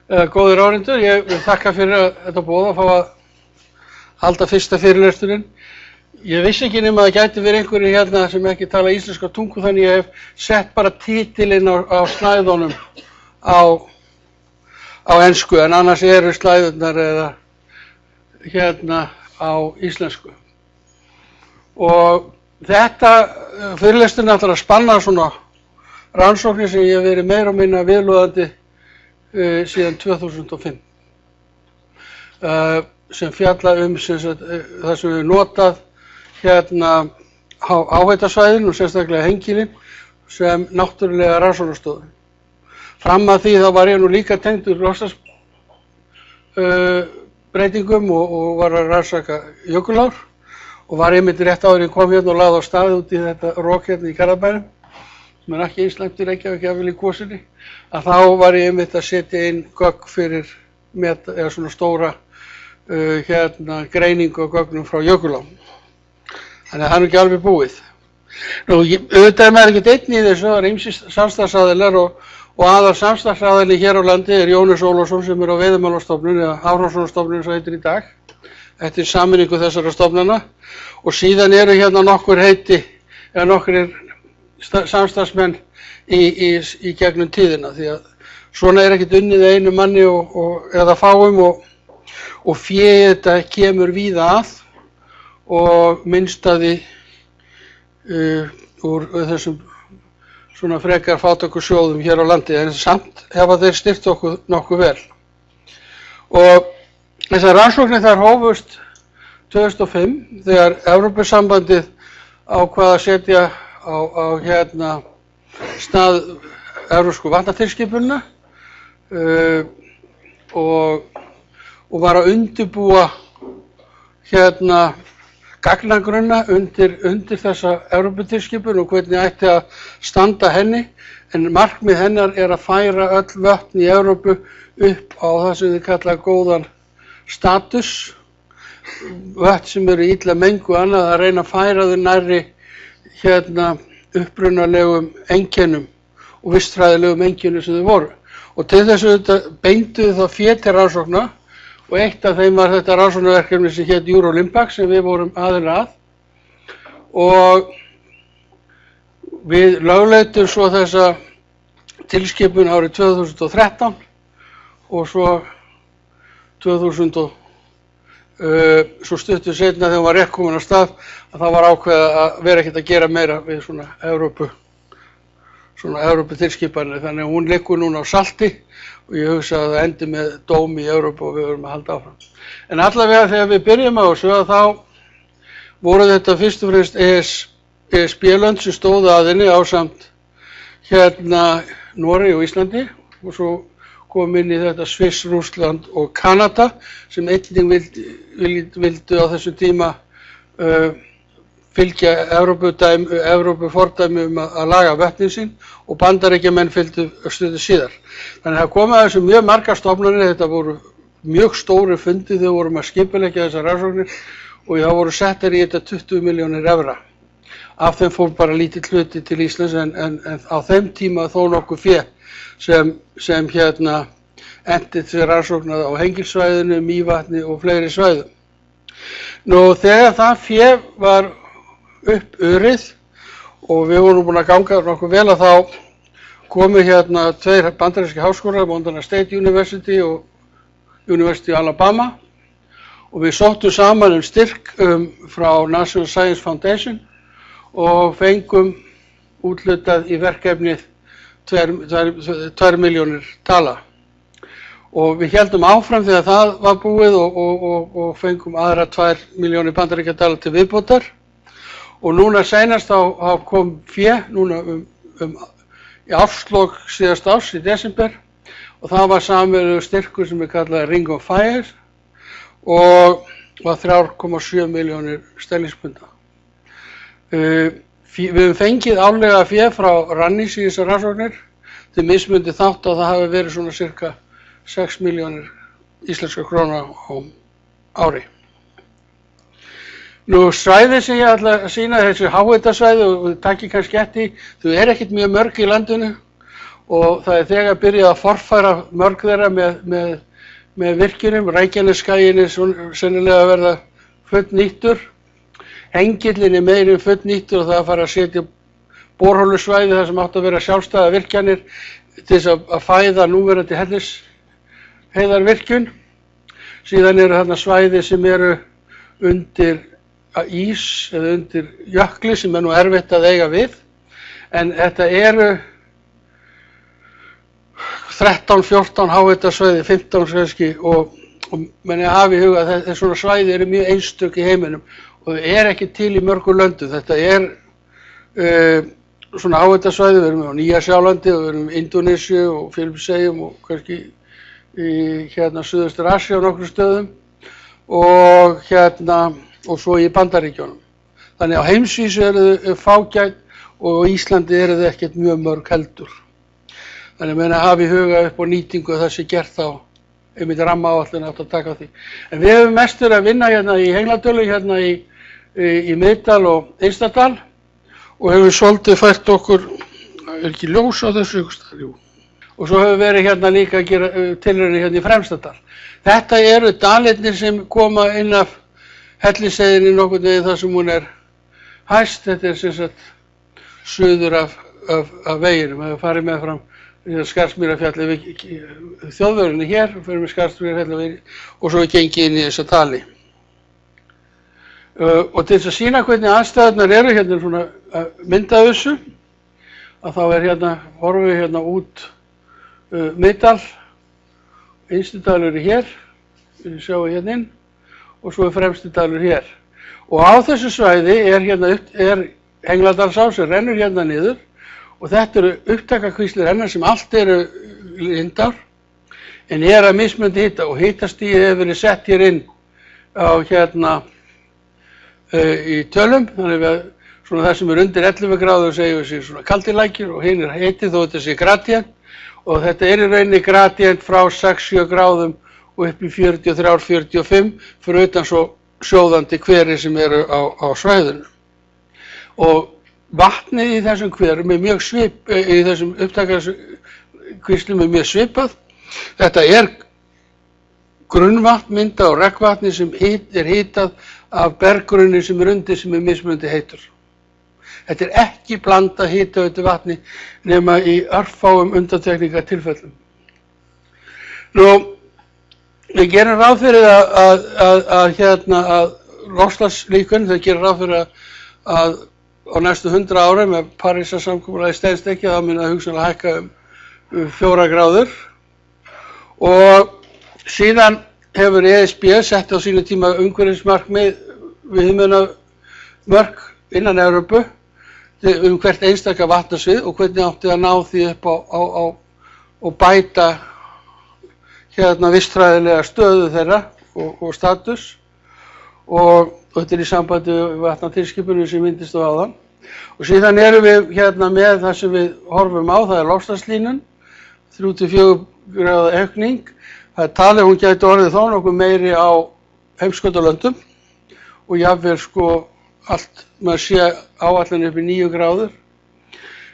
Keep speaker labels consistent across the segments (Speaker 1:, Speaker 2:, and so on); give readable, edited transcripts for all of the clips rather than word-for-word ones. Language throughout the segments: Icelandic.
Speaker 1: Góðir áhorfendur, ég vil þakka fyrir þetta boð að fá að halda fyrsta fyrirlesturinn. Ég vissi ekki nema að það gæti verið einhverjir hérna sem ekki tala íslenska tungu, þannig ég hef sett bara titilinn á slæðunum á ensku, en annars eru slæðurnar eða hérna á íslensku. Og þetta fyrirlesturinn ætlar að spanna svona rannsóknir sem ég hef verið meira og minna viðloðandi síðan 2005. Sem fjalla það sem við notað hérna áhættasvæðin og sérstaklega Hengilinn sem náttúrulega rannsóknarstofu. Fram að því þá var ég nú líka tengdur loftslagsbreytingum og var að rannsaka jökulár og var einmitt rétt áður en kom hérna og lagði á stað út í þetta rok hérna í Garðabænum sem ekki eins slæmt í Reykjavík jafnvel í Kvosinni, að þá var ég einmitt að setja inn gögn fyrir eða svona stóra greiningu á gögnum frá jökulám. Þannig að það er ekki alveg búið. Nú, auðvitað er maður ekkert einn í þessu, það er ýmsir samstarfsaðilar og aðal samstarfsaðili hér á landi er Jónas Ólafsson sem er á Veiðimálastofnun eða Hafrannsóknastofnun svo heitir í dag, eftir sameiningu þessara stofnana, og síðan eru hérna nokkur heiti eða nokkur samstarfsmenn í gegnum tíðina, því að svona er ekkert unnið einu manni eða fáum og féð þetta kemur víða að og minnstaði úr þessum svona frekar fátæku sjóðum hér á landi, en samt hefa þeir styrkt okkur nokkuð vel. Og þessar rannsóknir þar hófust 2005 þegar Evrópusambandið ákvað að setja á hérna stað evrópsku vatnatilskipunina og var að undirbúa hérna gagnagrunna undir þessa Evróputilskipun og hvernig ætti að standa henni, en markmið hennar er að færa öll vötn í Evrópu upp á það sem þið kalla góðan status, vötn sem eru illa menguð annað, að reyna að færa þau nærri hérna upprunalegum einkennum og vistfræðilegum einkennum sem þau voru. Og til þessu beindu þá fé til rannsókna, og eitt af þeim var þetta rannsóknarverkefni sem hét EuroLimpax sem við vorum aðilar að, og við lögleiddum svo þessa tilskipun árið 2013 og svo 2000 svo stuttu seinna þegar hún var rétt komin á stað að það var ákveðið að vera ekkert að gera meira við svona Evróputilskipanir, þannig að hún liggur núna á salti og ég hugsa að það endi með dóm í Evrópu og við verðum að halda áfram. En allavega þegar við byrjum á þessu að þá voru þetta fyrst og fremst ESB-lönd sem stóðu að henni ásamt hérna Noregi og Íslandi, og svo kom inn í þetta Sviss, Rússland og Kanada sem einnig vildu á þessum tíma fylgja Evrópufordæmi að laga vötnin sín, og Bandaríkjamenn fylgdu stuttu síðar. Þannig að það kom að þessu mjög margar stofnanir, þetta voru mjög stóru fundi þegar vorum að skipuleggja þessar rannsóknir og það voru settar í þetta 20 milljónir evra. Af þeim fór bara lítill hluti til Íslands en á þeim tíma þó nokkuð fé sem hérna endi til rannsóknar á Hengilssvæðinu, Mývatni og fleiri svæðum. Nú þegar það fé var uppurið og við vorum búin að ganga nokkuð vel, að þá komu hérna tveir bandaríski háskólar, Montana State University og University of Alabama, og við sóttum saman styrk frá National Science Foundation og fengum úthlutað í verkefnið 2 milljónir dala. Og við héldum áfram þegar það var búið og fengum aðra 2 milljónir bandaríkjadala til viðbótar. Og núna seinast þá kom fé núna í árslok síðast árs í desember, og það var sameiginlegur styrkur sem er kallað Ring of Fire og var 3,7 milljónir sterlingspunda. Við höfum fengið árlega fé frá Rannís í þessar rannsóknir til mismundi þátt að það hafi verið svona cirka 6 milljónir íslenskra króna á ári. Nú svæði sem ég ætla að sýna, þessi háhitasvæði, og takk kannski eftir, þau eru ekkert mjög mörg í landinu og það þegar byrjað að forfæra mörg þeirra með virkjunum. Reykjanesskaginn sennilega að verða fullnýttur. Hengillinn meiri fullnýttur og það að fara að setja borholusvæði þar sem átt að vera sjálfstæða virkjanir til þess að fæða núverandi Hellisheiðarvirkjun. Síðan eru þarna svæði sem eru undir ís eða undir jökli sem nú erfitt að eiga við. En þetta eru 13-14 háhitasvæði, 15 kannski og menn hafi í huga að þessi svona svæði eru mjög einstök í heiminum og þau eru ekki til í mörgum löndum. Þetta svona háhitasvæði, við erum á Nýja-Sjálandi og við erum í Indónesíu og Filippseyjum og kannski í Suðaustur Asíu á nokkrum stöðum og svo í Bandaríkjunum. Þannig á heimsvísu eru þau fágæt og á Íslandi eru þau ekkert mjög mörg heldur. Þannig að menn hafi í huga upp á nýtingu að það sé gert þá einmitt rammaáætlun átt að taka á því. En við hefum mest verið að vinna í Hengladölu, í Miðdal og Eystadal og hefur svolítið fært okkur, ekki ljós á þessu, jú. Og svo hefur verið líka að gera tilraunir í Fremstadal. Þetta eru dalirnir sem koma inn af Hellisheiðinni nokkurn veginn þar sem hún hæst. Þetta sem sagt suður af veginum. Það hefur farið með fram Skarðsmýrarfjalli við þjóðvegurinn hér, fyrir með Skarðsmýrarfjalli og svo gengið inn í þessa dali. Og til þess að sýna hvernig aðstæðurnar eru svona að mynda þessu, að þá horfum við út Miðdal, Innstidalur hér, við sjáum inn, og svo Fremstidalur hér. Og á þessu svæði er Hengladalsá sem rennur niður, og þetta eru upptakakvíslir hennar sem allt eru lindár, en að mismunandi hita og hitastigið hefur verið sett hér inn á í tölum, þannig að svona það sem undir 11 gráður segjum við svona kaldilækir og hinn heitið þó þetta sé gradient og þetta í rauninni gradient frá 6-7 gráðum og upp í 43-45 fyrir utan svo sjóðandi hveri sem eru á svæðinu. Og vatnið í þessum hverum er mjög í þessum upptakakvíslum er mjög svipað. Þetta er grunnvatn myndað og regnvatni sem er hitað af berggrunni sem er undir sem er mismunandi heitur. Þetta er ekki blandað hitaveitu vatni nema í örfáum undantekningartilfellum. Við gerum ráð fyrir að loftslagslíkön, þau gerum ráð fyrir að á næstu 100 árum ef Parísarsamkomulagið stenst ekki þá mun það hugsanlega hækka 4 gráður og síðan hefur ESB sett á sínu tíma umhverfismarkmið viðmiðunarmörk innan Evrópu hvert einstaka vatnasvið og hvernig átti að ná því upp og bæta vistfræðilega stöðu þeirra og status og þetta er í sambandi við vatnatilskipunum sem myndist á áðan. Og síðan erum við með það sem við horfum á, það er loftslagslínan, 3-4 gráða aukning. Það er talið hún gæti orðið þó nokkuð meiri á heimskautalöndum og jafnvel allt maður sé áætlun upp í 9 gráður.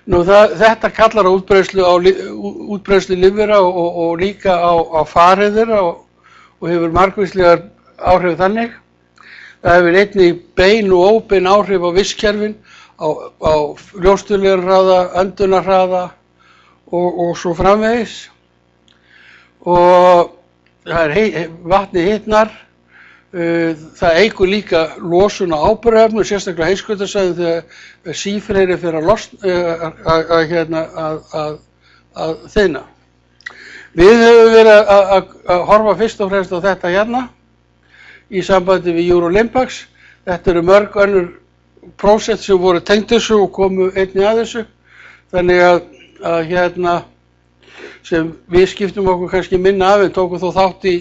Speaker 1: Þetta kallar á útbreiðslu lífvera og líka á farið þeirra og hefur margvíslegar áhrif þannig. Það hefur einnig bein og óbein áhrif á vistkerfin, á ljóstuljarhraða, öndunarhraða og svo framvegis. Og vatnið hitnar, það eykur líka losun á áburðarefnum, sérstaklega heimskautasvæðum þegar sífreyri fer að þyðna. Við höfum verið að horfa fyrst og fremst á þetta í sambandi við Eurolimpax. Þetta eru mörg önnur prósett sem voru tengd þessu og komu einnig að þessu. Þannig að sem við skiptum okkur kannski minna af en tókum þó þátt í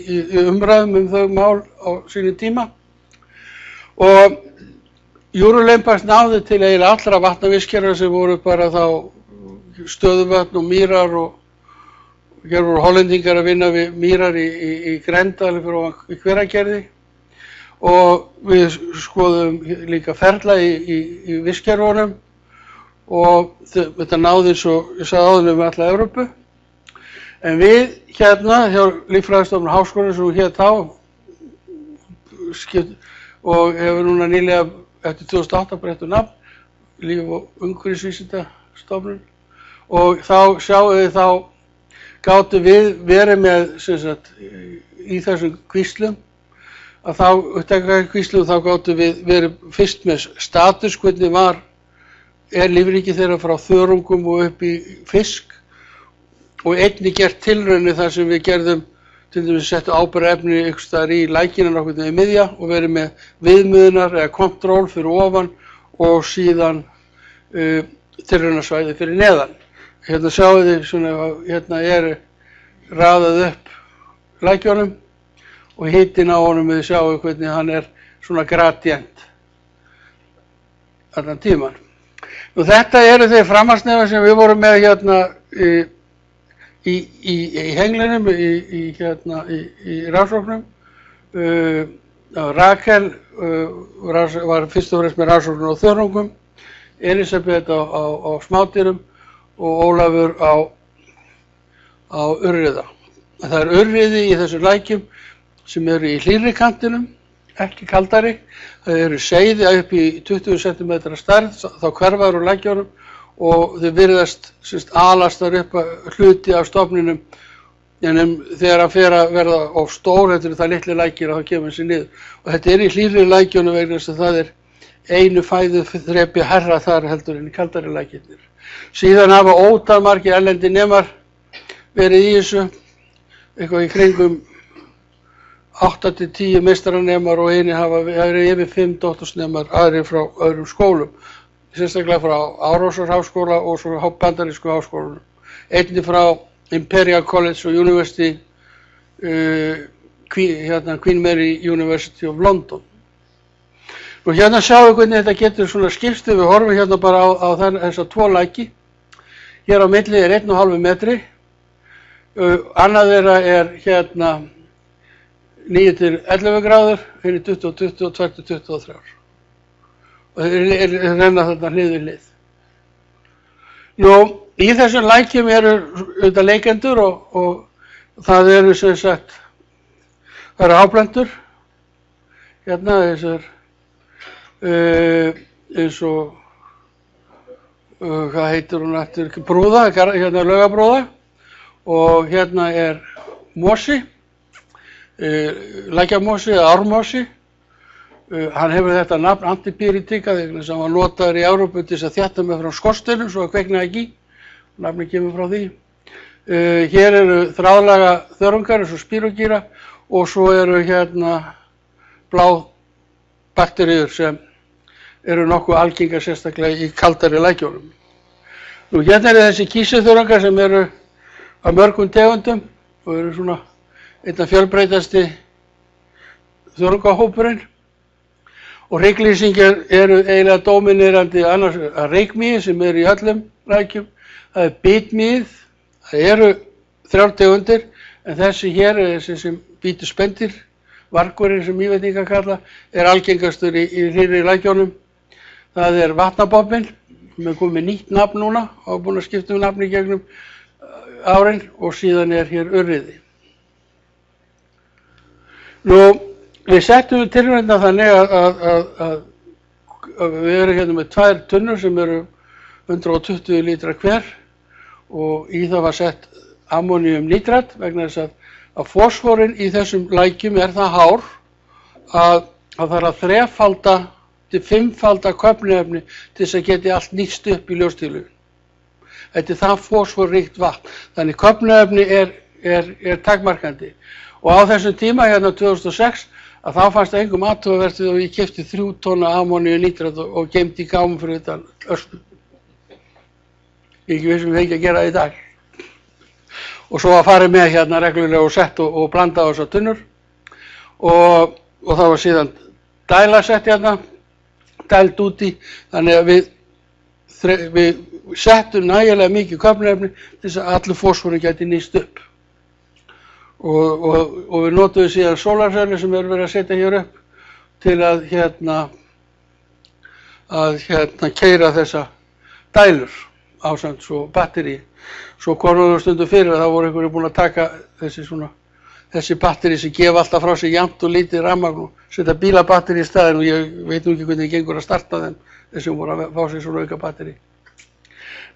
Speaker 1: umræðum þau mál á sínum tíma. Og Eurolimpax náði til eiginlega allra vatnavistkerfa sem voru bara þá stöðuvötn og mýrar og hér voru hollendingar að vinna við mýrar í Grendal í Hveragerði. Og við skoðum líka ferla í vistkerfunum og þetta náði eins og ég sagði áður með alla Evrópu. En við hérna hjá Líffræðistofnun Háskólans sem hét þá og hefur núna nýlega eftir 2008 breytt nafn, Líf- og umhverfisvísindastofnun, og þá sjáum við gátum við verið með sem sagt, í þessum kvíslum að þá upptækakvíslum þá gátum við verið fyrst með status hvernig er lífríki þeirra frá þörungum og upp í fisk og einnig gert tilraunir þar sem við gerðum til dæmis settu áburðarefni einhvers staðar í lækina nokkuð í miðja og verið með viðmiðunar eða kontról fyrir ofan og síðan tilraunasvæði fyrir neðan. Hérna sjáum þið svona, hérna raðað upp lækjunum og hitinn á honum við sjáum hvernig hann svona gradient allan tíman. Nú þetta eru þeir framhaldsnefar sem við vorum með hérna í henglinum, í rannsóknum. Rakel var fyrst og fremst með rannsóknum á þörungum, Elisabeth á smádýrum og Ólafur á urriða. Það er urriði í þessum lækjum sem eru í hlýrri kantinum, ekki kaldari. Það eru seiði upp í 20 cm stærð, þá hverfar úr lækjunum og þau virðast alast þar upp hluti af stofninum, en þegar hann fer að verða of stór, þetta eru það litli lækir og þá kemur hann sér niður. Og þetta í hlýrri lækjunum vegna þess að það einu fæðuþrepi hærra þar heldur en í kaldari lækirnir. Síðan hafa ótal margir erlendir nemar verið í þessu, eitthvað í kringum 8 til 10 meistaranemar og eini hafa verið yfir 5 doktorsnemar, aðrir frá öðrum skólum, sérstaklega frá Árósarháskóla og svo bandarísku háskólanum. Einnig frá Imperial College og University, Queen Mary University of London. Og hérna sjáum við hvernig þetta getur svona skipst, við horfum hérna bara á þessa 2 læki. Hér á milli 1,5 metri, annað þeirra hérna 9 til 11 gráður, hinn 20, 22 til 23. Og þeir renna þarna hlið við hlið. Nú, í þessum lækjum eru auðvitað leikendur og það eru sem sagt, það eru áblendur, hérna þessar, eins og, hvað heitir hún eftir, brúða, hérna laugabróða og hérna mosi, lækjamosi eða ármosi. Hann hefur þetta nafn antipyritika þegar sem hann notaður í Evrópu til þess að þétta með frá skorsteinum svo að kveikna ekki. Nafnið kemur frá því. Hér eru þráðlaga þörungar eins og spírogýra og svo eru hérna blá bakteríur sem eru nokkuð algengar sérstaklega í kaldari lækjunum. Nú hérna eru þessi kísilþörungar sem eru af mörgum tegundum og eru svona einna fjölbreytasti þörungahópurinn. Og hryggleysingjar eru eiginlega dóminerandi annars að reykmýi sem eru í öllum lækjum. Það bitmýið, það eru 3 tegundir, en þessi hér, þessi sem bítur spendir, vargurinn sem ívetningar kalla, algengastur í hlýrri lækjunum. Það vatnabobbinn, sem komið nýtt nafn núna og búin að skipta nafni gegnum árin og síðan hér urriði. Nú, við settum tilraunina þannig að við erum hérna með 2 tunnur sem eru 120 lítra hver og í það var sett ammóníumnítrat vegna þess að fosfórin í þessum lækjum það hár að það þarf að 3-falda til 5-falda köfnunefni til þess að geti allt nýst upp í ljóstillífun. Þetta það fosfórríkt vatn, þannig köfnunefni takmarkandi. Og á þessum tíma hérna 2006 að þá fannst engum athugavert og ég keypti 3 tonna ammóníumnítrat og geymdi í gámum fyrir utan ösku. Ég ekki vissum við ekki að gera það í dag. Og svo að fara með hérna reglulega og sett og blanda á þessar tunnur og það var síðan dæla sett hérna, dælt úti, þannig að við settum nægilega mikið köfnunefni til þess að allur fosfórin gæti nýst upp. Og við notuðum síðan sólarsölu sem við erum verið að setja hér upp til að keyra dælur ásamt svo batteri. Svo konuðu stundu fyrir að það voru einhverju búin að taka þessi batteri sem gefa alltaf frá sig jafnt og lítið rafmagn og setja bílabatteri í staðinn og ég veit nú ekki hvernig það gengur að starta þeim þessum voru að fá sig svona auka batteri.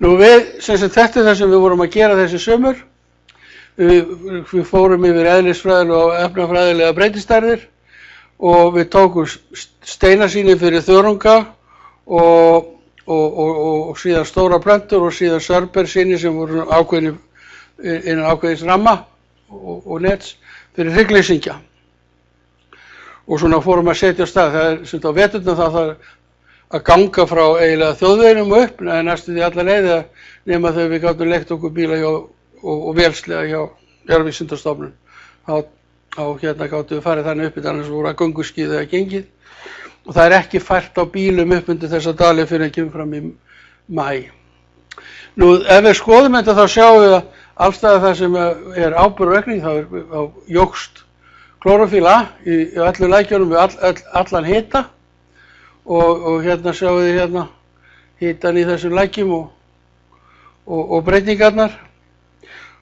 Speaker 1: Nú þetta er það sem við vorum að gera þessi sumur. Við fórum yfir eðlisfræðilega og efnafræðilega breytistærðir og við tókum steinasýni fyrir þörunga og síðan stóra plöntur og síðan sörbersýni sem voru innan ákveðins ramma og nets fyrir hryggleysingja. Og svona fórum að setja á stað. Það er sem á veturna það að ganga frá eiginlega þjóðveginum upp, næstu því alla leiði nema þegar við gátum leigt okkur bíla og vélslega hjá Jarðvísindastofnun. Þá gátum við farið þannig upp, annars voru að gönguskíði eða gengið. Og það er ekki fært á bílum upp undir þessa dali fyrir að kemur fram í maí. Nú, ef við skoðum þetta þá sjáum við að allstaðar það sem er áburðaraukning, þá jókst klórófíla í öllum lækjunum við allan hita og hérna sjáum við hitan í þessum lækjum og breytingarnar.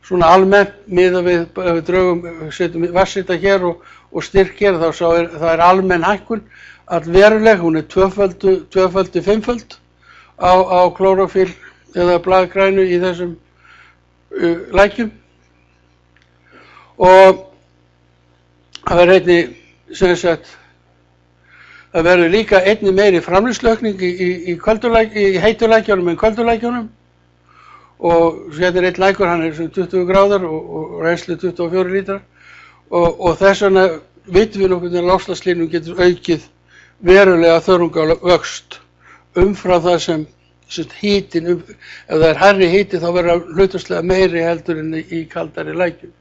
Speaker 1: Svona almennt miðað við, ef við setjum vatnshita hér og styrk hér, þá það er almenn hækkun, allveruleg, hún er tvöföld, fimmföld á klórófíl eða blaðgrænu í þessum lækjum. Og það verður einnig, það verður líka einnig meiri framleiðsluaukning í heitulækjunum en köldulækjunum. Og hérna er einn lækur, hann er 20 gráður og reynslu 24 lítrar og þess vegna vitum við nokkuð að loftslagslínum getur aukið verulega þörungavöxt umfram það sem hítinn, ef það er hærri hiti þá verður hlutfallslega meiri heldur en í kaldari lækjum.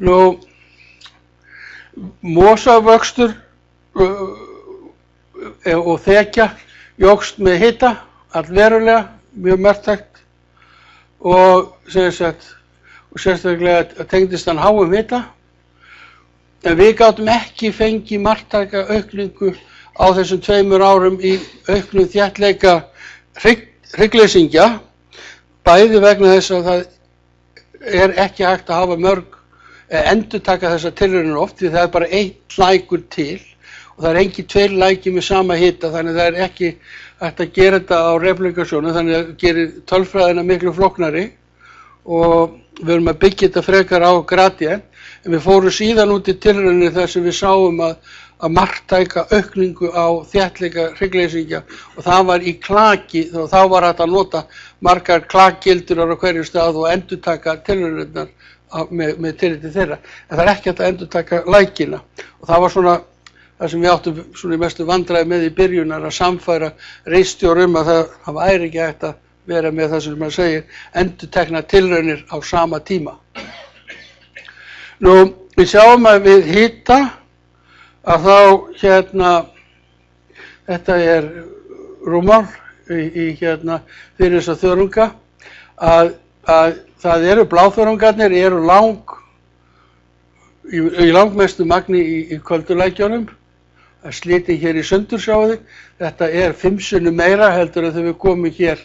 Speaker 1: Nú, mosavöxtur og þekja jókst með hita allverulega, mjög marktækt. Og sérstaklega tengdist hann háum hita. En við gátum ekki fengið marktæka aukningu á þessum 2 árum í auknum þéttleika hryggleysingja, bæði vegna þess að það er ekki hægt að hafa endurtaka þessar tilraunir oft því það er bara einn lækur til og það er engin 2 lækir með sama hita, þannig það er ekki hægt að gera þetta á replikasjónu, þannig að það gerir tölfræðina miklu flóknari og við erum að byggja þetta frekar á gradient, en við fórum síðan út í tilraunir þar sem við sáum að marktæka aukningu á þéttleika hryggleysingja og það var í klaki, þá var hægt að nota margar klakgildurar á hverju stað og endurtaka tilraunirnar með tilliti þeirra, en það er ekki hægt að endurtaka lækina og það var svona það sem við áttum svona í mestu vandræði með í byrjunar að samfæra ritstjórum að það væri ekki hægt að vera með það sem maður segir endurtekna tilraunir á sama tíma. Nú, við sjáum að við hita að þá þetta er rúmmál fyrir þessa þörunga að það eru bláþörungarnir eru í langmestu magni í köldulækjunum. Það er slitið hér í sundur, sjáu þið. Þetta er 5 sinnum meira heldur en þegar við komum hér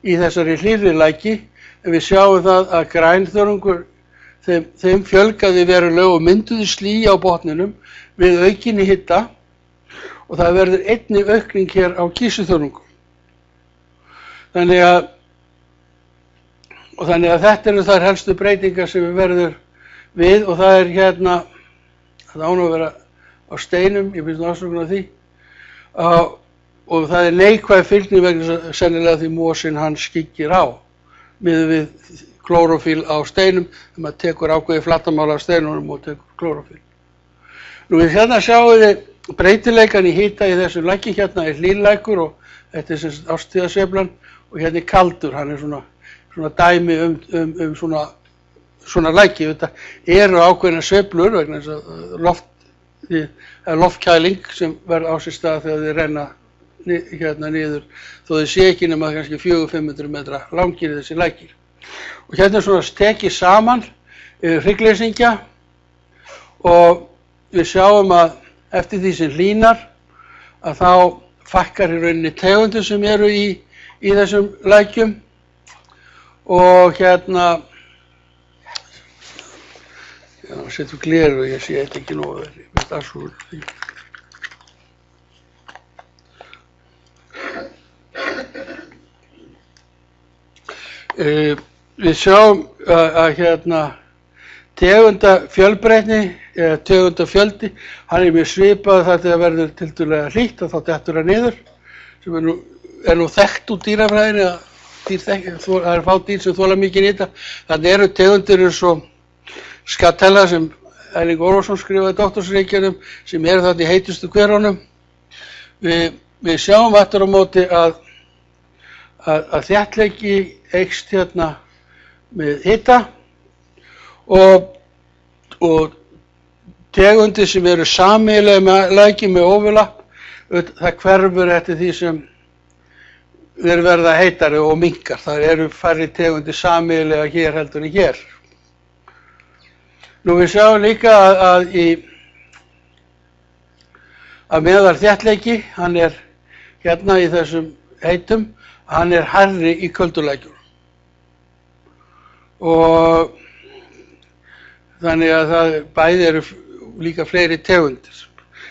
Speaker 1: í þessari hlýrri læki. En við sjáum það að grænþörungur, þeim fjölgaði verulega og mynduði slý á botninum við aukinni hita og það verður einnig aukning hér á kísilþörungum. Þannig að þetta eru þær helstu breytingar sem við verður við og það er það án að vera á steinum, ég finnst ásökun á því og það er neikvæð fylgni vegna sennilega því mosinn hann skyggir á miðað við klórófíl á steinum þegar maður tekur ákveðið flattamála af steinunum og tekur klórófíl. Nú við sjáum við breytileikan í hita í þessu læki, er hlýlækur og þetta er árstíðasveiflan og er kaldur, hann er svona dæmi svona læki. Þetta eru ákveðna sveiflur vegna þess að loftkæling sem verður á sér stað þegar þið renna niður þó þið sé ekki nema kannski 400-500 metra langir þessi lækir. Og er svona tekið saman hryggleysingja og við sjáum að eftir því sem hlýnar að þá fækkar í rauninni tegundum sem eru í í þessum lækjum og hérna, já, setjum gleru og ég sé þetta ekki nógu vel, ég veit að svo því. Við sjáum að hérna tegundafjölbreytni eða tegundafjöldi, hann mjög svipað þar til það verður tiltölulega hlýtt og þá dettur það niður, sem er nú þekkt úr dýrafræðinni að það er fá dýr sem þola mikið hita. Þannig eru tegundir eins og skatella sem Erling Ólafsson skrifaði doktorsritgerð sem eru þarna í heitustu hverunum. Við sjáum aftur á móti að þéttleiki eykst hérna með hita og tegundir sem eru sameiginlega læki með overlapp, það hverfur eftir því sem þeir verða heitari og minnkar. Það eru færri tegundir sameiginlega hér heldur en hér. Nú við sjáum líka að meðal þéttleiki, hann er hérna í þessum heitum, hann er hærri í köldulækjunum. Og þannig að það bæði eru líka fleiri tegundir.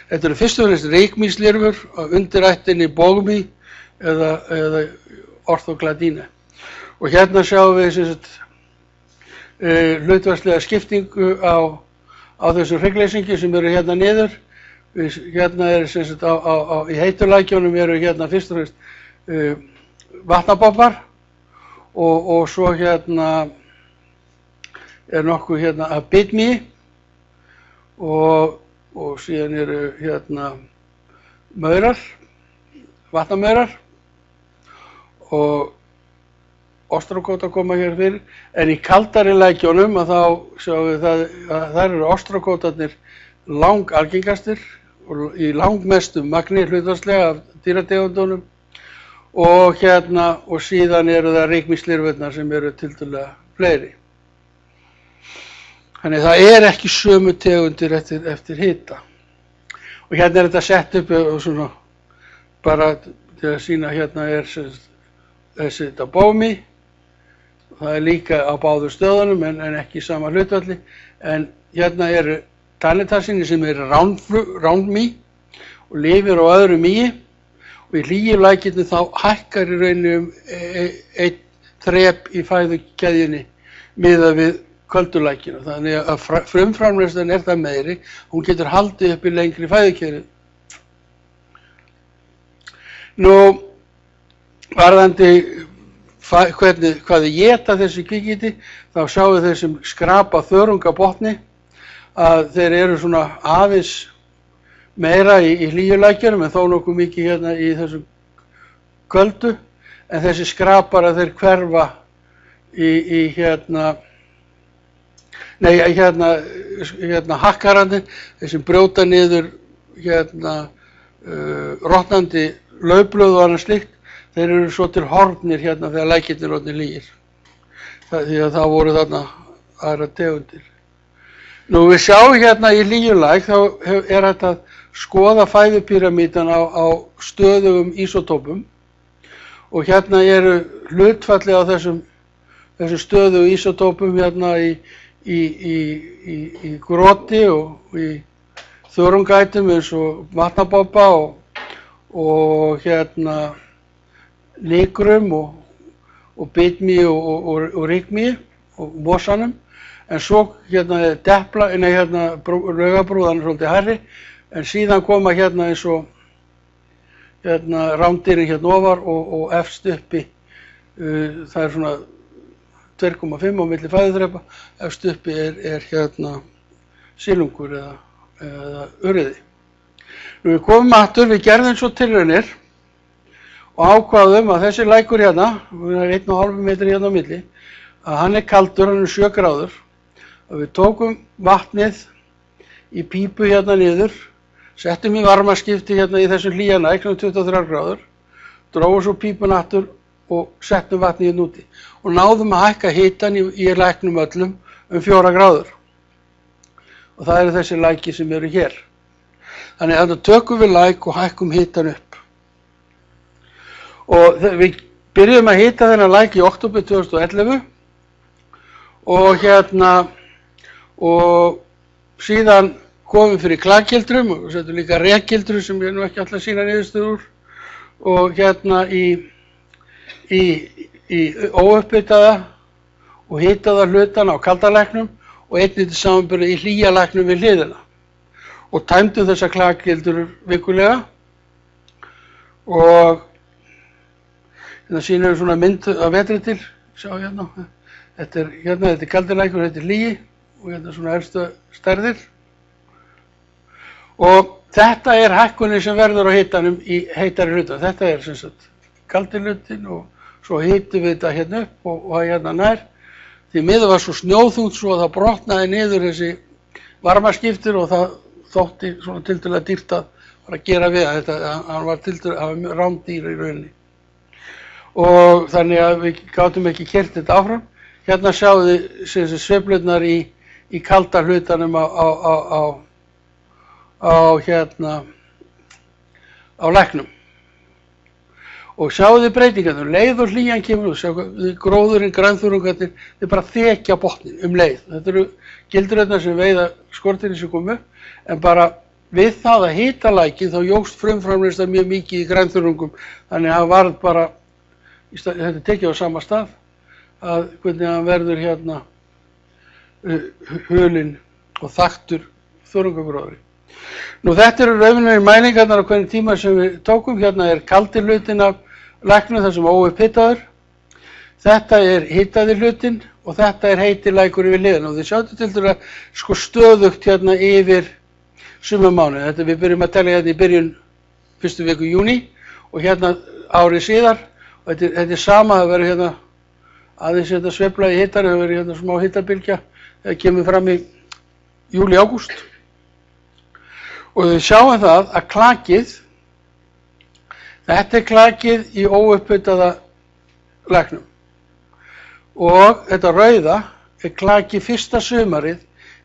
Speaker 1: Þetta eru fyrst og fremst reykmýslirfur á undirættinni bogmý eða orthogladína. Og hérna sjáum við hlutfallslega skiptingu á þessum hryggleysingi sem eru hérna niður. Hérna er í heitulækjunum eru hérna fyrst og fremst vatnabobbar og svo hérna er nokkuð hérna af bitmýi og síðan eru hérna maurar, vatnamaurar og ostrakóta koma hér fyrir, en í kaldari lækjunum að þá sjáum við að þar eru ostrakótarnir langalgengastir og í langmestum magni hlutfallslega af dýrategundunum og hérna og síðan eru það reykmýslirfurnar sem eru tiltölulega fleiri. Þannig það er ekki sömu tegundir eftir hita. Og hérna er þetta sett upp og svona bara til að sýna hérna er þessi þetta bómi. Það er líka á báðum stöðunum en ekki í sama hlutfalli. En hérna eru Tanitassinni sem er ránmý og lifir á öðru mýi. Og í hlýjulækjunni þá hækkar í rauninni einn þrep í fæðukeðjunni miðað við köldulækjuna. Þannig að frumframleiðslan er það meiri, hún getur haldið upp í lengri fæðukeðju. Nú, varðandi hvað þau éta þessi kvikindi, þá sjáum við þeir sem skrapa þörungabotni að þeir eru svona aðeins meira í hlýjulækjunum en þó nokkuð mikið hérna í þessum köldu, en þessi skrapar að þeir hverfa í hérna hakkarandi, þeir sem brjóta niður hérna rotnandi laufblöð og annað slíkt, þeir eru svo til horfnir hérna þegar lækirnir orðnir hlýir. Því að það voru þarna aðra tegundir. Nú við sjáum hérna í hlýjulæk þá er hægt að skoða fæðupíramídan á stöðugum ísótópum og hérna eru hlutfalli á þessum stöðugu ísótópum hérna í groti og í þörungætum eins og vatnabobba og hérna nigrum og bitmý og rykmý og mosanum. En svo hérna er depla, hérna laugabrúðan er svolítið hærri, en síðan koma hérna eins og hérna rándýrin hérna ofar og efst uppi, það er svona 2,5 á milli fæðuþrepa, efst uppi er hérna silungur eða urriði. Nú við komum aftur, við gerðum svo tilraunir og ákváðum að þessi lækur hérna, 1,5 metri hérna á milli, að hann er kaldur, hann er 7 gráður, og við tókum vatnið í pípu hérna niður, settum í varmaskipti hérna í þessum hlýja læk, 23 gráður, dróðum svo pípuna aftur og settum vatnið hérna úti og náðum að hækka hitann í læknum öllum 4 gráður. Og það eru þessi læki sem eru hér. Þannig að tökum við læk og hækkum hitann upp. Og við byrjuðum að hita þennan læk í október 2011 og og síðan komum fyrir klakgildrum og settum líka rekgildrum sem ég nú ekki alltaf sína niðurstöður úr og í óuppbyttaða og hitaða hlutana á kaldalæknum og einnig til samanburði í hlýja læknum við hliðina og tæmdum þessa klakgildur vikulega og hérna sýnum við svona mynd af vetri til, sjá hérna, þetta er kaldalækur, þetta er hlýji og hérna svona efstu stærðir og þetta er hækkunin sem verður á hitanum í heitari hluta. Þetta er sem sagt kaldi hlutin og svo hitum við þetta hérna upp og hérna nær. Því miður var svo snjóþungt svo að það brotnaði niður þessi varmaskiptir og það þótti svona tiltölulega dýrt að fara að gera við þetta. Hann var tiltölulega rándýr í rauninni. Og þannig að við gátum ekki keyrt þetta áfram. Hérna sjáum við sveiflurnar í kalda hlutanum á læknum. Og sjáu þið breytingarnir, leið og hlýjan kemur út, sjáu gróðurinn, grænþörungarnir, þeir bara þekja botnin leið. Þetta eru gildrurnar sem veiða skortinni sem kom upp, en bara við það að hita lækinn þá jókst frumframleiðsla mjög mikið í grænþörungum, þannig að það varð bara, þetta er tekið á sama stað, að hvernig hann verður hulinn og þaktur þörungagróðri. Nú þetta eru raunverulegir mælingarnar á hvernig tíma sem við tókum. Hérna er kaldi hlutin af læknum þar sem óupphitaður. Þetta er hitaði hlutin og þetta er heiti lækur yfir hliðina. Og þið sjáum til dæmis sko stöðugt hérna yfir sumarmánuði. Þetta við byrjum að telja hérna í byrjun fyrstu viku júní og hérna árið síðar. Og þetta er sama, það verður hérna aðeins þetta sveifla í hitari, það verður hérna smá hitabylgja. Það kemur fram í júlí, ágúst. Og við sjáum það að klakið, þetta er klakið í óuppbyttaða læknum. Og þetta rauða er klakið fyrsta sumarið í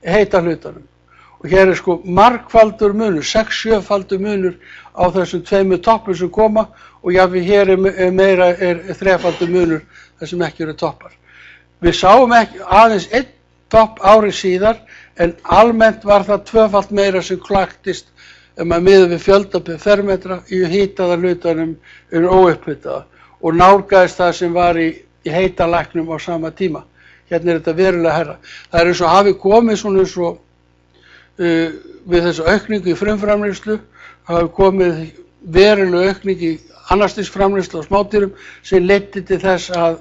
Speaker 1: heita hlutanum. Og hér er sko margfaldur munur, 6-7-faldur munur á þessum tveimur toppum sem koma og jáfnvel hér er þrefaldur munur þar sem ekki eru toppar. Við sáum ekki aðeins einn topp árið síðar en almennt var það tvöfalt meira sem klaktist maður miðað við fjölda fermetra í hitaða hlutanum óuppbyttaða og nálgaðist það sem var í heita læknum á sama tíma. Hérna er þetta verulega hærra. Það er eins og hafi komið svona eins og við þessu aukningu í frumframleiðslu, hafi komið verulega aukning í annarstigs framleiðslu á smádýrum sem leiddi til þess að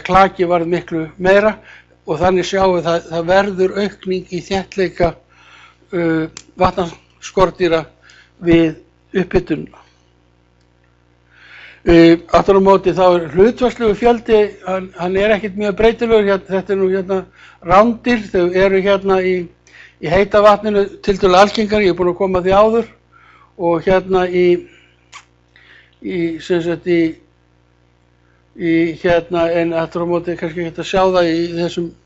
Speaker 1: klaki varð miklu meira. Og þannig sjáum við að það verður aukning í þéttleika vatnaskordýra við upphitunina. Aftur á móti þá er hlutfallslegu fjöldi, hann er ekkert mjög breytilegur. Þetta er nú rándir, þau eru í heita vatninu tiltölulega algengar, ég er búinn að koma að því áður. Og en aftur á móti kannski ekki að sjá það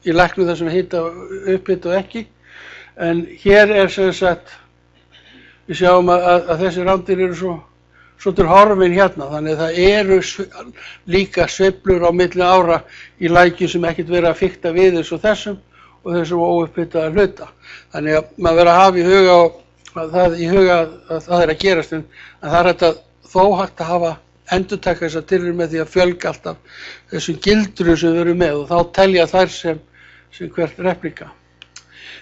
Speaker 1: í læknum þessum hita upphita og ekki. En hér er við sjáum að þessi rándir eru svo til horfin hérna, þannig að það eru líka sveiflur á milli ára í lækjum sem ekkert verið að fikta við eins og þessum óupphitaða hluta. Þannig að maður verður að hafa í huga að það er að gerast, en það er þó hægt að hafa endurtaka þessar tilraunir með því að fjölga alltaf þessum gildrum sem við erum með og þá telja þær sem hvert replika.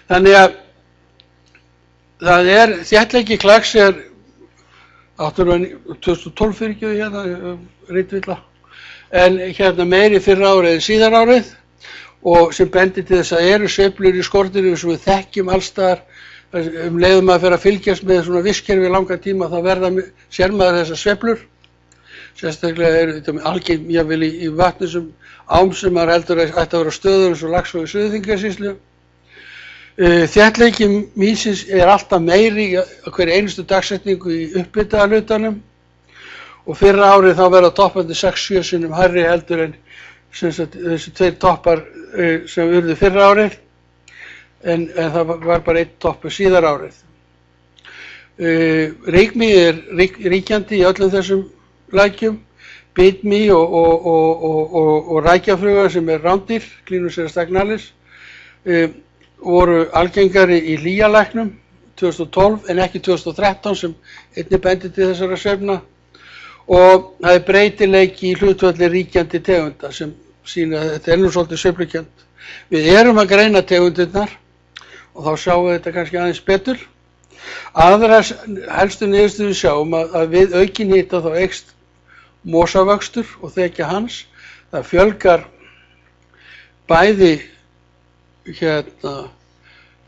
Speaker 1: Þannig að það er þéttleiki klaks er 2012 fyrirgefðu ritvilla, en meiri fyrra árið en síðar árið og sem bendir til þess að eru sveiflur í skordýrum sem við þekkjum allstaðar. Leiðum að fyrir að fylgjast með svona vistkerfi í langa tíma þá sér maður þessar sveiflur. Sérstaklega eru þetta með algeng jafnvel í vatni sem ám sem maður heldur að ætti að vera stöður eins og Laxá í Suður-Þingeyjarsýslu. Þéttleiki mísins er alltaf meiri á hverri einustu dagsetningu í upphitaða hlutanum og fyrra árið þá verða toppandi 6-7 sinnum hærri heldur en þessi tveir toppar sem urðu fyrra árið en það var bara einn toppur síðar árið. Rykmý er ríkjandi í öllum þessum lækjum, bitmý og rækjafluga sem rándýr, Clinus stagnalis, voru algengari í hlýjalæknum 2012 en ekki 2013 sem einnig bendi til þessara svefna, og það breytileiki í hlutfalli ríkjandi tegunda sem sýna að þetta nú svolítið sveiflukennt. Við erum að greina tegundirnar og þá sjáum við þetta kannski aðeins betur. Aðrar helstu niðurstöður sjáum að við aukin hita þá eykst mosavöxtur og þekja hans. Það fjölgar bæði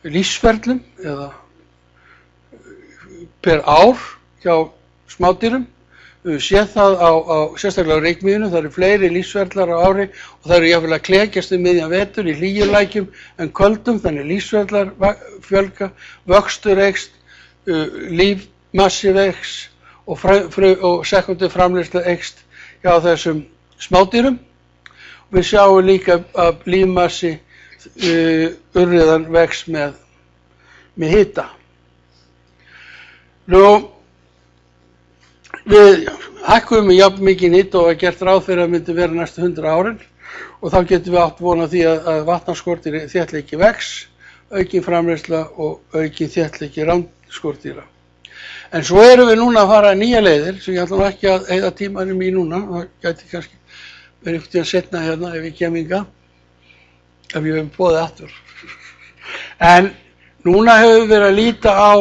Speaker 1: lífsferlum eða per ár hjá smádýrum. Við séð það sérstaklega á reykmýðinu, það eru fleiri lífsferlar á ári og það eru jafnvel að klekjast miðjan vetur í hlýjulækjum en köldum, þannig lífsferlar fjölga, vöxtur eykst, lífmassi vex og sekundu framleiðsla eykst hjá þessum smádýrum. Við sjáum líka að lífmassi urriðan vex með hita. Við hækkuðum jafn mikið hita og gert ráð fyrir að myndi vera næstu 100 árin og þá getum við átt vona því að vatnaskordýr þéttleiki vex, aukin framleiðsla og aukin þéttleiki rándskordýra. En svo erum við núna að fara nýja leiðir sem ég ætla nú ekki að eyða tímanum í núna, það gæti kannski verið einhvern tíðan setna hérna ef ég kem hingað, ef ég hef boðið aftur. En núna hefur við verið að líta á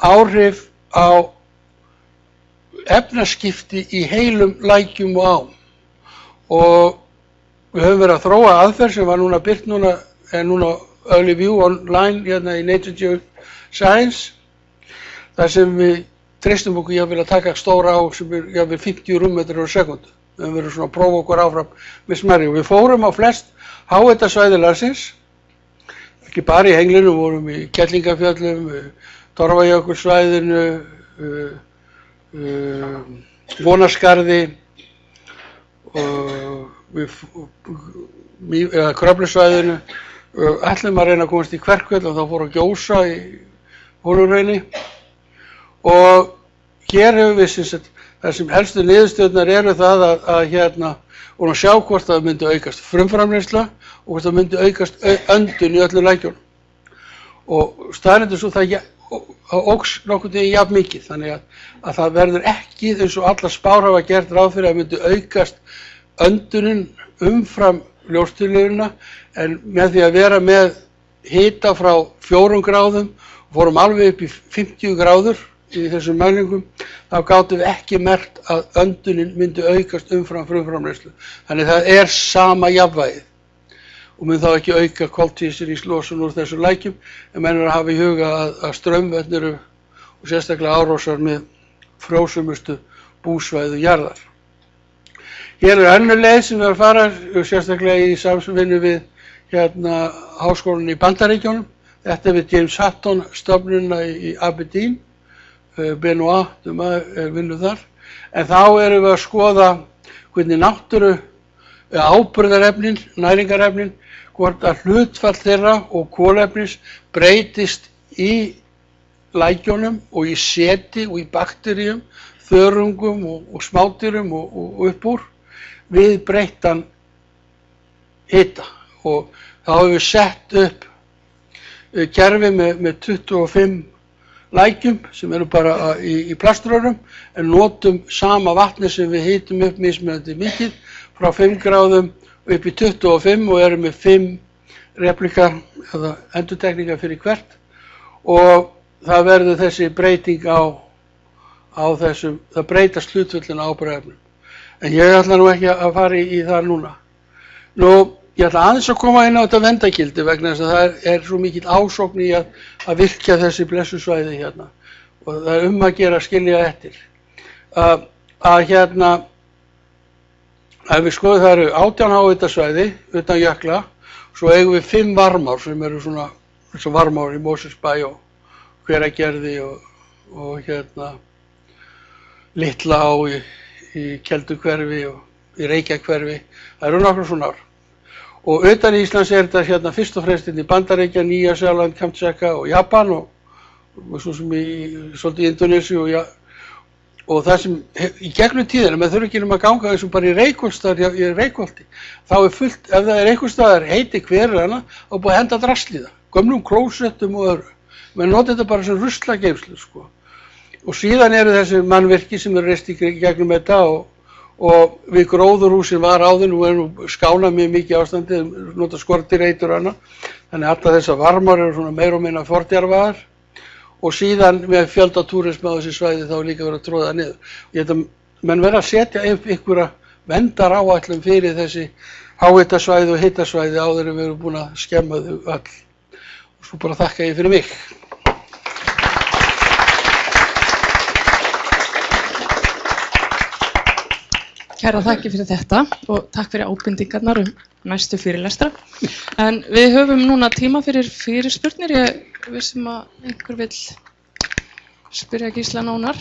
Speaker 1: áhrif á efnaskipti í heilum lækjum og ám og við höfum verið að þróa aðferð sem var núna birt núna early view online hérna í Nature Geoscience þar sem við treystum okkur jafnvel að taka stóra á sem er jafnvel 50 rúmmetrar á sekundu. Við höfum verið svona að prófa okkur áfram með smærri og við fórum á flest háhitasvæði landsins, ekki bara í Henglinu, vorum í Kerlingafjöllum, Torfajökulssvæðinu, Vonarskarði eða Kröflusvæðinu, ætlum að reyna að komast í Kverkfjöll og þá fór að gjósa í Hólurhrauni og hér hefur við það sem helstu niðurstöðurnar eru það að vorum að sjá hvort það myndi aukast frumframleiðsla og hvort það myndi aukast öndun í öllum lækjunum og staðreyndin svo það óx nokkuð jafn mikið, þannig að það verður ekki eins og allar spár hafa gert ráð fyrir að myndi aukast öndunin umfram ljóstillífuna, en með því að vera með hita frá 4 gráðum og fórum alveg upp í 50 gráður í þessum mælingum, þá gátum við ekki merkt að öndunin myndi aukast umfram frumframleiðslu. Þannig það er sama jafnvægið og mun þá ekki auka koltvísýringslosun úr þessum lækjum, en menn er að hafa í huga að straumvötn eru og sérstaklega árósar með frjósumustu búsvæðu jarðar. Hér er önnur leið sem við erum að fara, sérstaklega í samvinnu við háskólann í Bandaríkjunum. Þetta er við James Hutton stofnunina í Aberdeen, Benoit vinnur þar, en þá erum við að skoða hvernig náttúru áburðarefnin, næringarefnin, hvort að hlutfall þeirra og kolefnis breytist í lækjunum og í seti og í bakteríum, þörungum og smádýrum og upp úr við breyttan hita. Og þá hefur við sett upp kerfi með 25 lækjum sem eru bara í plaströrum en notum sama vatni sem við hitum upp mismunandi mikið frá 5 gráðum upp í 25 og erum með 5 replikar eða endurtekningar fyrir hvert og það verður þessi breyting á þessum, það breytast hlutföllin á áburðarefnum. En ég ætla nú ekki að fara í það núna. Ég ætla aðeins að koma inn á þetta verndargildi vegna þess að það er svo mikill ásókn í að virkja þessi blessusvæði hérna og það er að gera að skilja eftir. Ef við skoðum það eru 18 háhitasvæði utan jökla, svo eigum við 5 varmár sem eru svona eins og varmár í Mosfellsbæ og Hveragerði og Litla á í Kelduhverfi og í Reykjahverfi. Það eru nokkrar svona ár. Og utan Íslands er þetta fyrst og fremst í Bandaríkja, Nýja-Sjáland, Kamtsjaka og Japan og svo sem svolítið í Indónesíu Og það sem í gegnum tíðina, maður þurfi ekki nema að ganga þessum bara í Reykholtsstaðar í Reykholti, þá fullt, ef það einhvers staðar heiti hver hana, þá búið að henda drasl í það, gömlum klósettum og öðru. Menn nota þetta bara sem ruslageymslu, sko. Og síðan eru þessi mannvirki sem eru reist í gegnum þetta og við gróðurhúsin var áður, nú nú skálað mjög mikið ástandið, nota skortireitur hana, þannig að alla þessar varmar eru svona meira og minna fornjarðar. Og síðan með fjöldatúrismi á þessi svæði þá líka verið að tróða það niður. Ég held að menn verið að setja upp einhverja verndaráætlun fyrir þessi háhitasvæði og hitasvæði áður en við erum búin að skemma þau öll. Og svo bara þakka ég fyrir mig.
Speaker 2: Kæra þakki fyrir þetta og takk fyrir ábendingarnar næstu fyrirlestra. En við höfum núna tíma fyrir fyrirspurnir. Ég vissum að einhver vill spyrja Gísla nánar.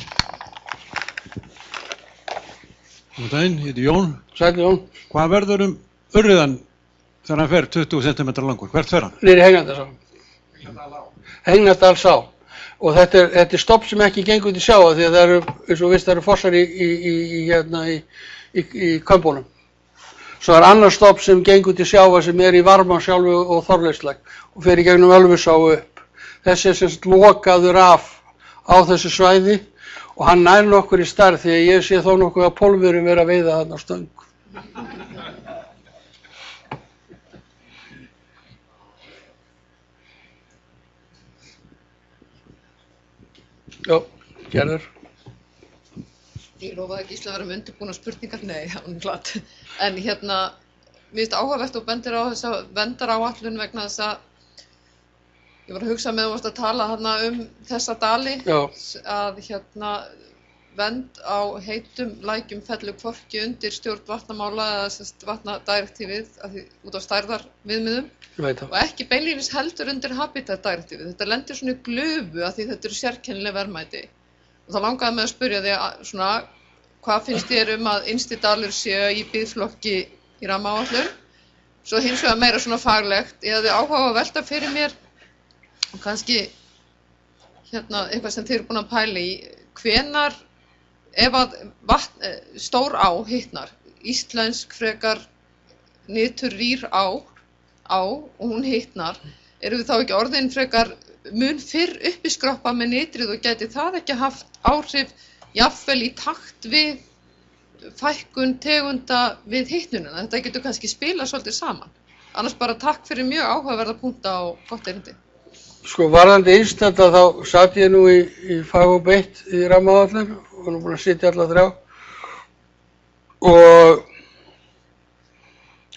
Speaker 3: Góðan daginn, ég heiti Jón.
Speaker 1: Sæll Jón.
Speaker 3: Hvað verður urriðan þegar hann fer 20 cm langur? Hvert fer hann?
Speaker 1: Niður í Hengnadalsá. Hengnadalsá. Og þetta er stopp sem ekki gengur til sjáa því að það eru, eins og það eru fossar í kömbunum. Svo er annar stopp sem gengur til sjáa sem í Varmá sjálfu og Þorleifslæk og fer í gegnum Ölfusá upp. Þessi er sem sagt lokaður af á þessu svæði og hann nær nokkur í stærð því að ég sé þó nokkuð að pólfurum vera að veiða þarna á stöng. Já, Gerður.
Speaker 4: Ég lofaði Gísla að vera með undirbúnar spurningar, nei, það var glatt. En mér finnst áhugavert og bendir á þessa verndaráætlun vegna þess að ég var að hugsa með að tala þessa dali, að vernd á heitum lækjum fellur hvorki undir stjórn vatnamála eða vatnadirektífið út á stærðarviðmiðum og ekki beinlínis heldur undir habitatdirektífið. Þetta lendir svona í glufu af því þetta eru sérkennileg verðmæti. Og það langaði mig að spyrja þig hvað finnst þér að innstidalur séu í biðflokki í rammaáætlun? Svo hins vegar meira svona faglegt. Ég hefði áhuga á að velta fyrir mér og kannski eitthvað sem þið eru búin að pæla í. Hvenær, ef að stór á hitnar, íslensk frekar niturrýr á og hún hitnar, eru við þá ekki orðin frekar mun fyrr uppiskroppa með nitrið og gæti það ekki haft áhrif jafnvel í takt við fækkun tegunda við hitnunina? Þetta getur kannski spilað svolítið saman. Annars bara takk fyrir mjög áhugaverða punkta og gott erindi.
Speaker 1: Sko varðandi innstætta þá satt ég nú í faghóp 1 í rammaáætlun og nú búin að sitja alla 3. Og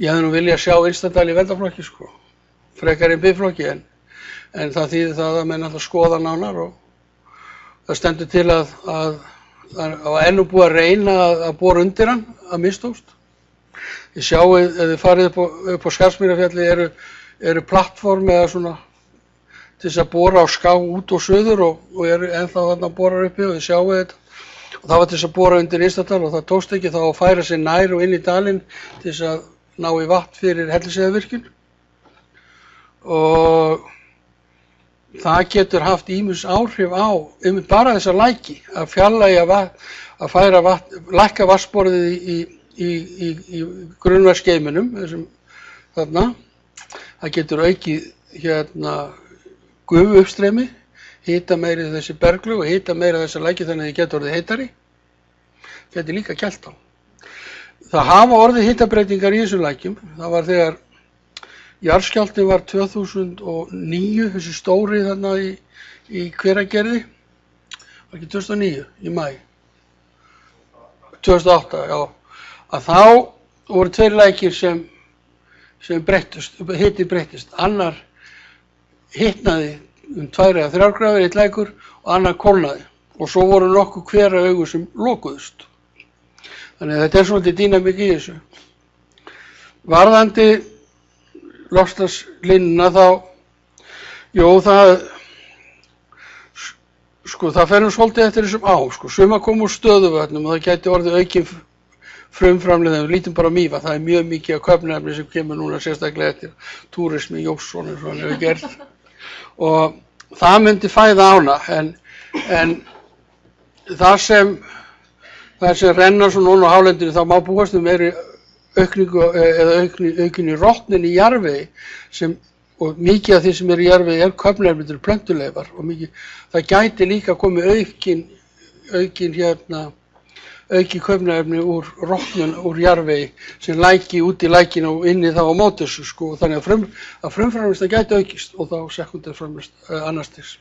Speaker 1: ég hefði nú viljað sjá innstættal í verndarflokki sko, frekar í biðflokki en það þýðir það að menn alltaf skoða nánar og það stendur til að enn búið að reyna að bora undir hann að mistókst. Ég sjáu ef þið farið upp á Skarðsmýrarfjalli eru plattform eða svona til þess að bora á ská út og suður og eru ennþá þarna borar uppi og þið sjáu þetta. Og það var til þess að bora undir Innstadal og það tókst ekki þá að færa sig nær og inn í dalinn til þess að ná í vatn fyrir Hellisheiðarvirkjun. Og það getur haft ýmis áhrif á bara þessa læki að fjarlægja að færa lækka vatnsborðið í grunnvatnsgeyminum þarna. Það getur aukið gufuuppstreymi, hita meiri þessi berglög og hita meiri þessi læki þannig að þið getur orðið heitari. Geti líka kælt á. Það hafa orðið hitabreytingar í þessum lækjum. Það var þegar jarðskjálftinn var 2009, þessi stóri þarna í Hveragerði, var ekki 2009, í maí, 2008, já, að þá voru 2 lækir sem breyttust, hiti breyttist, annar hitnaði 2 eða 3 gráður, 1 lækur og annar kólnaði og svo voru nokkuð hveraaugu sem lokuðust. Þannig að þetta er svolítið dýnamík í þessu. Varðandi loftslagslínuna þá, það fer svolítið eftir þessum á, suma kom úr stöðuvötnum og það gæti orðið aukin frumframleiðing, við lítum bara á Mývatn, það er mjög mikið af köfnefni sem kemur núna sérstaklega eftir túrismi Jónsson eins og hann hefur gert og það myndi fæða ána en það sem það sem renna svo núna á hálendinu, þá má búast meiri aukningu eða aukinni rotnun í jarðvegi og mikið af því sem í jarðvegi köfnunarefni til plöntuleifar og það gæti líka komið aukin köfnunarefni úr rotnun úr jarðvegi sem læki út í lækinu og inni þá á móti þessu þannig að frumframleiðsla gæti aukist og þá sekundar framleiðsla annars stigs.